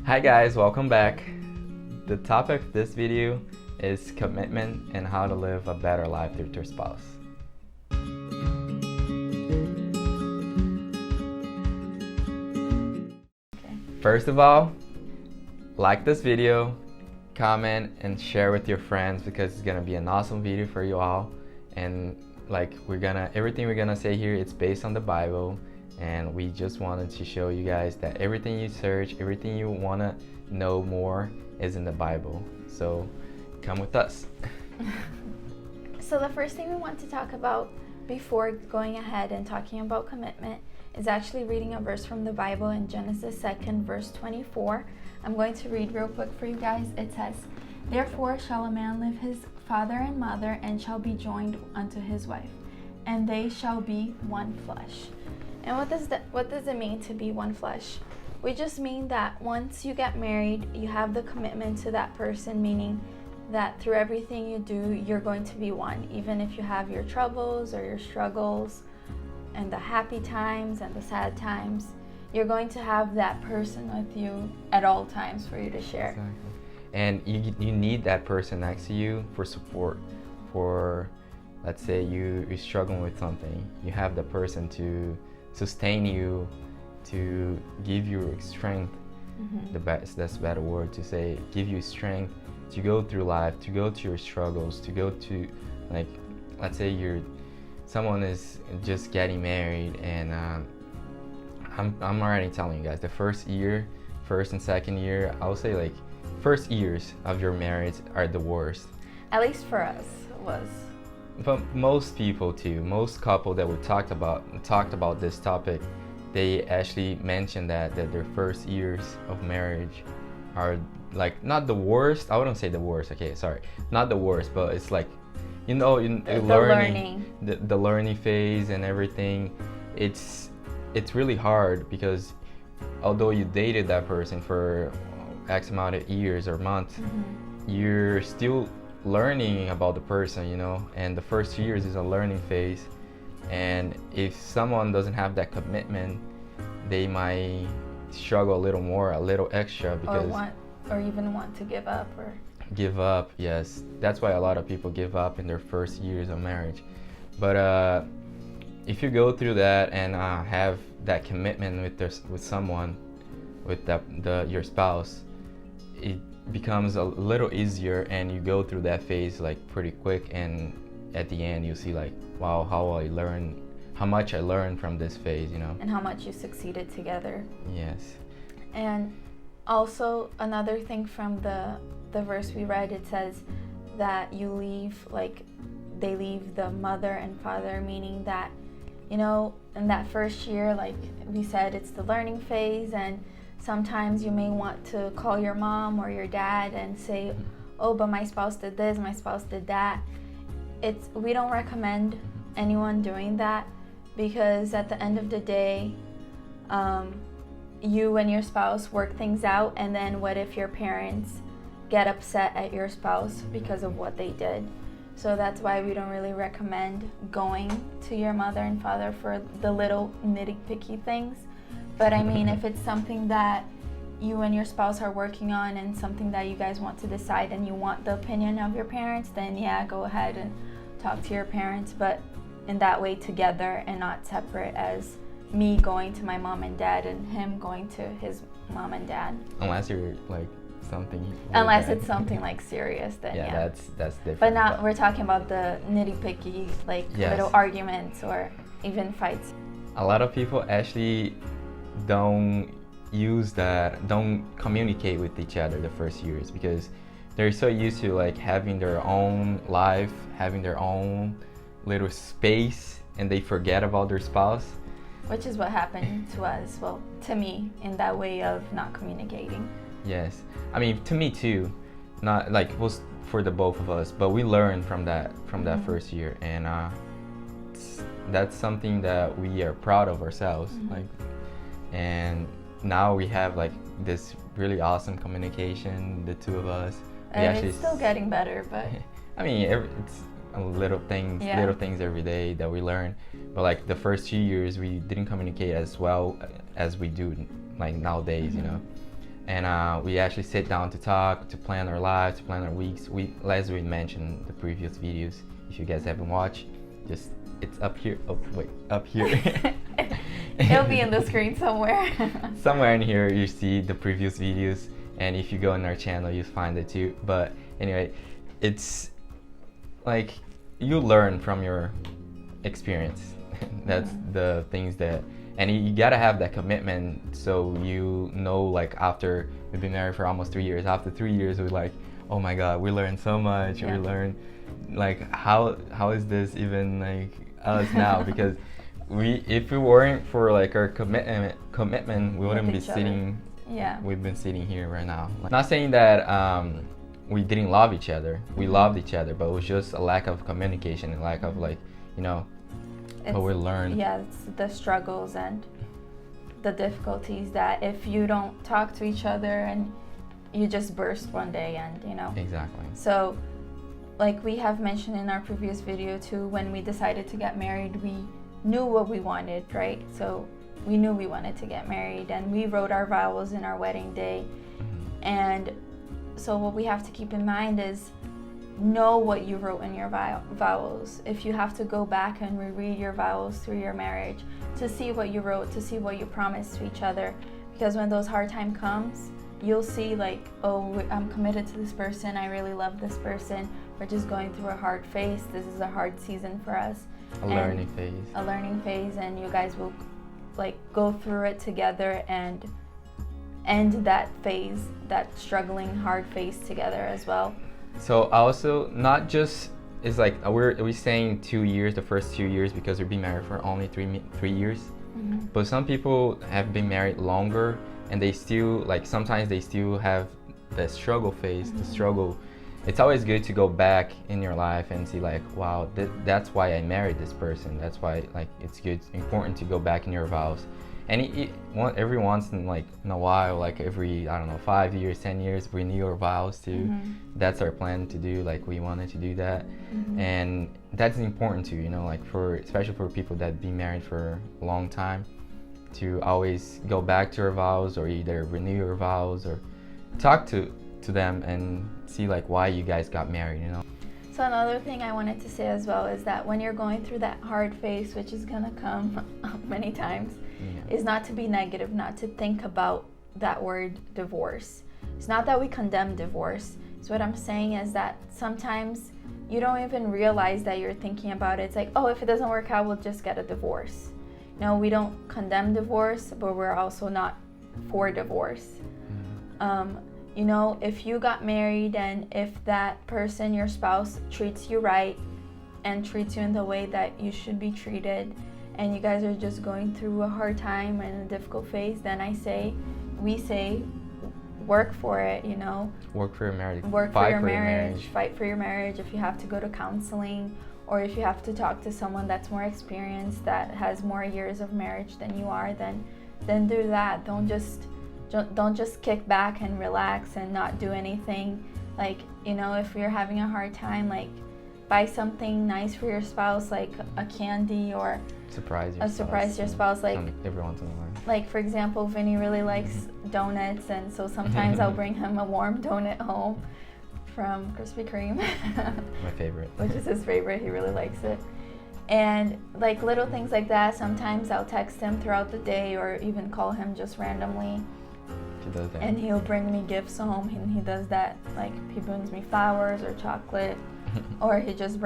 Hi guys, welcome back. The topic of this video is commitment and how to live a better life with your spouse. First of all, like this video, comment and share with your friends because it's gonna be an awesome video for you all. And everything we're gonna say here, it's based on the Bible, and we just wanted to show you guys that everything you search, everything you wanna know more is in the Bible. So come with us. So the first thing we want to talk about before going ahead and talking about commitment is actually reading a verse from the Bible in Genesis 2nd, verse 24. I'm going to read real quick for you guys. It says, "Therefore shall a man leave his father and mother, and shall be joined unto his wife, and they shall be one flesh." And what does it mean to be one flesh? We just mean that once you get married, you have the commitment to that person, meaning that through everything you do, you're going to be one. Even if you have your troubles or your struggles and the happy times and the sad times, you're going to have that person with you at all times for you to share. Exactly. And you need that person next to you for support. For, let's say you're struggling with something, you have the person to sustain you, to give you strength. That's a better word to say. Give you strength to go through life, to go to your struggles, to go to, like, let's say someone is just getting married, and I'm already telling you guys, the first and second year, I would say like first years of your marriage are the worst. At least for us, it was. But most people too, most couple that we talked about this topic, they actually mentioned that their first years of marriage are like not the worst. I wouldn't say the worst. Okay, sorry, not the worst, but it's like, the learning phase and everything. It's really hard because although you dated that person for X amount of years or months, you're still learning about the person, and the first years is a learning phase. And if someone doesn't have that commitment, they might struggle a little more, a little extra, because or even want to give up. Yes, that's why a lot of people give up in their first years of marriage. But if you go through that and have that commitment with someone, with your spouse, it becomes a little easier, and you go through that phase like pretty quick, and at the end you see like, wow, how much I learned from this phase, and how much you succeeded together. Yes. And also another thing from the verse we read, it says that they leave the mother and father, meaning that, in that first year, like we said, it's the learning phase, and sometimes you may want to call your mom or your dad and say, oh, but my spouse did this, my spouse did that. We don't recommend anyone doing that, because at the end of the day, you and your spouse work things out, and then what if your parents get upset at your spouse because of what they did? So that's why we don't really recommend going to your mother and father for the little nitty-picky things. But I mean, if it's something that you and your spouse are working on and something that you guys want to decide and you want the opinion of your parents, then yeah, go ahead and talk to your parents, but in that way together and not separate, as me going to my mom and dad and him going to his mom and dad. Unless you're like it's something like serious, then yeah. That's different. But not, we're talking about the nitty-picky, little arguments or even fights. A lot of people actually don't communicate with each other the first years, because they're so used to like having their own life, having their own little space, and they forget about their spouse. Which is what happened to us, well, to me, in that way of not communicating. Yes, I mean, to me too, not like it was for the both of us, but we learned from that first year, and that's something that we are proud of ourselves. And now we have like this really awesome communication, the two of us. And it's still getting better, but I mean, it's little things every day that we learn. But like the first 2 years, we didn't communicate as well as we do like nowadays, and we actually sit down to talk, to plan our lives, to plan our weeks. As we mentioned in the previous videos, if you guys haven't watched, just it's up here. Oh wait, up here. It'll be in the screen somewhere. Somewhere in here you see the previous videos, and if you go on our channel you'll find it too. But anyway, it's like you learn from your experience. That's the things that, and you gotta have that commitment, so you know, like after we've been married for almost 3 years, after 3 years we're like, oh my god, we learned so much. We learned like how is this even like us now, because if we weren't for like our commitment we wouldn't be sitting we've been sitting here right now. Like, not saying that we didn't love each other, we loved each other, but it was just a lack of communication and lack of, like, you know, what we learned. Yeah, it's the struggles and the difficulties that if you don't talk to each other and you just burst one day, and you know. Exactly. So like we have mentioned in our previous video too, when we decided to get married, we knew what we wanted, right? So we knew we wanted to get married, and we wrote our vows in our wedding day. And so what we have to keep in mind is know what you wrote in your vows. If you have to go back and reread your vows through your marriage to see what you wrote, to see what you promised to each other, because when those hard time comes, you'll see like, oh, I'm committed to this person, I really love this person, we're just going through a hard phase, this is a hard season for us. A learning phase, and you guys will like go through it together and end that phase, that struggling hard phase together as well. So also, not just, it's like we're saying 2 years, the first 2 years, because we've been married for only three years. But some people have been married longer, and they still, like, sometimes they still have the struggle phase, the struggle. It's always good to go back in your life and see like, wow, that's why I married this person. That's why, like, it's good, important to go back in your vows. And every once in a while, like every, I don't know, 5 years, 10 years, renew our vows too. That's our plan to do, like we wanted to do that. And that's important too, you know, like especially for people that been married for a long time, to always go back to your vows, or either renew your vows or talk to them and see like why you guys got married, you know. So another thing I wanted to say as well is that when you're going through that hard phase, which is gonna come many times, is not to be negative, not to think about that word divorce. It's not that we condemn divorce. So what I'm saying is that sometimes you don't even realize that you're thinking about it. It's like, oh, if it doesn't work out, we'll just get a divorce. No, we don't condemn divorce, but we're also not for divorce. You know, if you got married and if that person, your spouse, treats you right and treats you in the way that you should be treated, and you guys are just going through a hard time and a difficult phase, then we say, work for it, you know. Work for your marriage. Fight for your marriage. If you have to go to counseling, or if you have to talk to someone that's more experienced, that has more years of marriage than you are, then do that. Don't just kick back and relax and not do anything. Like, you know, if you're having a hard time, like, buy something nice for your spouse, like a candy, or surprise your spouse, like every once in a while. Like, for example, Vinny really likes donuts, and so sometimes I'll bring him a warm donut home from Krispy Kreme. My favorite. Which is his favorite. He really likes it. And like little things like that. Sometimes I'll text him throughout the day, or even call him just randomly. He does that. And he'll bring me gifts home, and he does that. Like, he brings me flowers or chocolate, or he just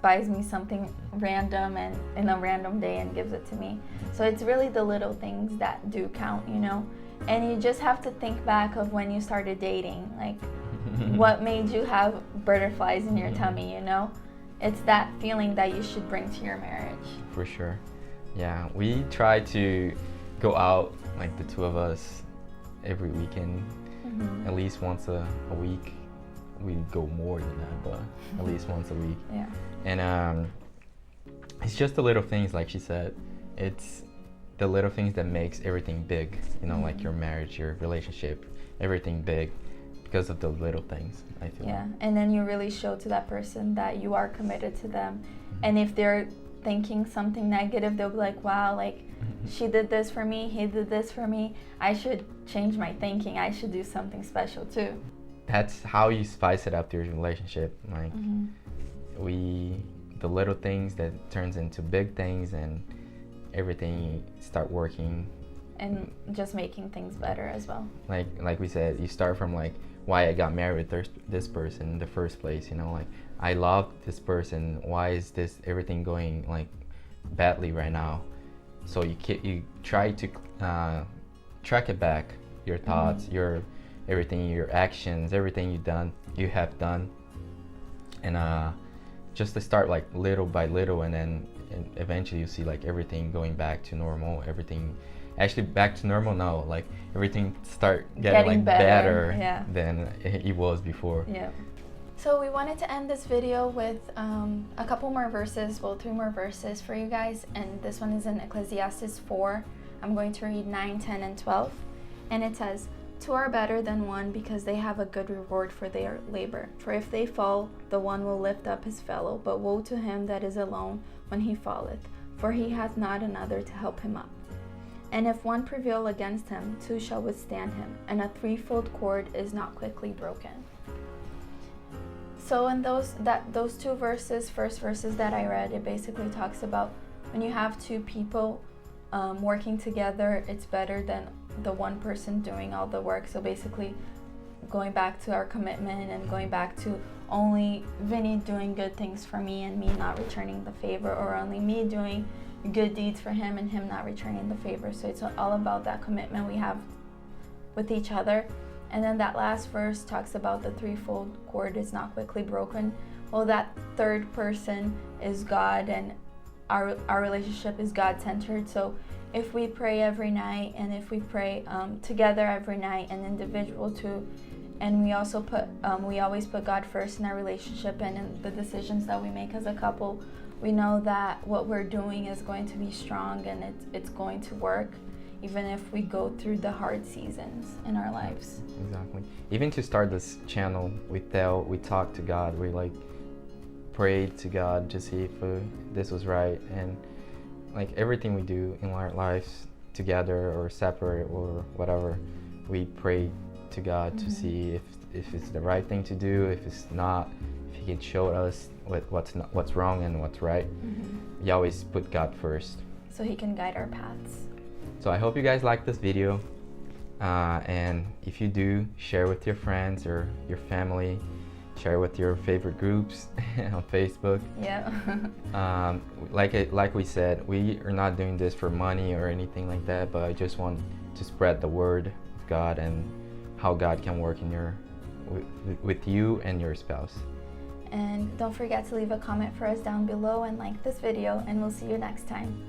buys me something random and in a random day and gives it to me. So it's really the little things that do count, you know. And you just have to think back of when you started dating, like what made you have butterflies in your tummy, you know. It's that feeling that you should bring to your marriage. For sure. Yeah, we try to go out, like the two of us, every weekend, at least once a week. We go more than that, but at least once a week. Yeah. And it's just the little things, like she said. It's the little things that makes everything big, you know, like your marriage, your relationship, everything big, because of the little things, I feel. Yeah, and then you really show to that person that you are committed to them. And if they're thinking something negative, they'll be like, wow, like she did this for me, he did this for me, I should change my thinking, I should do something special too. That's how you spice it up to your relationship. Like the little things that turns into big things, and everything start working. And just making things better as well. Like we said, you start from like why I got married with this person in the first place. You know, like I love this person. Why is this everything going like badly right now? So you try to track it back, your thoughts, your everything, your actions, everything you have done, and just to start like little by little, and then eventually you see like everything going back to normal. Everything actually back to normal now. Like everything start getting like better than it was before. Yeah. So we wanted to end this video with a couple more verses, well, 3 more verses for you guys, and this one is in Ecclesiastes 4. I'm going to read 9, 10, and 12, and it says, "Two are better than one, because they have a good reward for their labor. For if they fall, the one will lift up his fellow, but woe to him that is alone when he falleth, for he hath not another to help him up. And if one prevail against him, 2 shall withstand him, and a threefold cord is not quickly broken." So in those 2 verses, first verses that I read, it basically talks about when you have 2 people working together, it's better than the one person doing all the work. So basically going back to our commitment and going back to only Vinny doing good things for me and me not returning the favor, or only me doing good deeds for him and him not returning the favor. So it's all about that commitment we have with each other. And then that last verse talks about the threefold cord is not quickly broken. Well, that third person is God, and our relationship is God-centered. So if we pray every night, and if we pray together every night and individual too, and we also we always put God first in our relationship and in the decisions that we make as a couple, we know that what we're doing is going to be strong, and it's going to work, even if we go through the hard seasons in our lives. Exactly. Even to start this channel, we talked to God. We like prayed to God to see if this was right, and like everything we do in our lives, together or separate or whatever, we pray to God to see if it's the right thing to do. If it's not, if He can show us what's wrong and what's right. We always put God first, so He can guide our paths. So I hope you guys like this video, and if you do, share with your friends or your family, share with your favorite groups on Facebook. Yeah. Like we said, we are not doing this for money or anything like that, but I just want to spread the word of God and how God can work in with you and your spouse. And don't forget to leave a comment for us down below and like this video, and we'll see you next time.